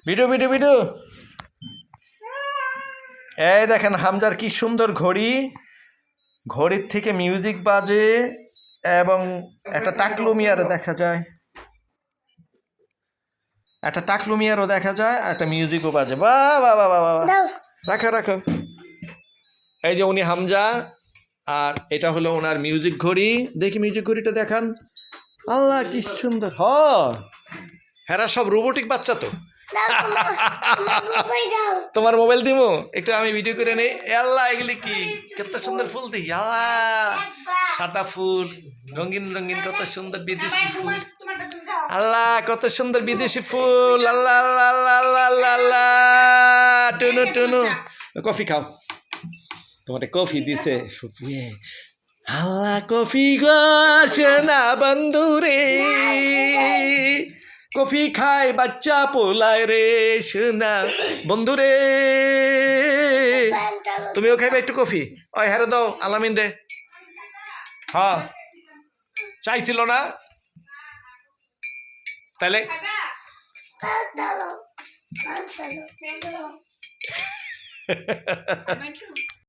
Video video video. এই দেখেন হামজার কি সুন্দর ঘড়ি, ঘড়ির থেকে মিউজিক বাজে এবং একটা টাকলু মিয়ারও দেখা যায়, একটা টাকলু মিয়ারও দেখা যায়, একটা মিউজিকও বাজে। বাহ বাহ বাহ বাহ বাহ, রাখো রাখো। এই যে উনি হামজা, আর এটা হলো ওনার মিউজিক ঘড়ি। দেখি মিউজিক ঘড়িটা দেখান। আল্লাহ কি সুন্দর। হেরা সব রোবোটিক বাচ্চা তো। তোমার মোবাইল দিমু একটু, আমি ভিডিও করে নেই। আল্লাহ এগুলি কি, কত সুন্দর ফুল দেখি। আল্লাহ সাদা ফুল, রঙিন রঙিন, কত সুন্দর বিদেশি ফুল। আল্লাহ কত সুন্দর বিদেশি ফুল। আল্লাহ আল্লাহ আল্লাহ আল্লাহ আল্লাহ আল্লাহ। টুনু টুনু কফি খাও, তোমার কফি দিছে। আল্লাহ কফি গো সোনা বন্ধুরে, কফি খায় বাচ্চা পোলায় রে সোনা বন্ধুরে। তুমিও খাইবে একটু কফি? ওই হেরে দাও আলামিন রে। হ্যাঁ চাইছিল না তাহলে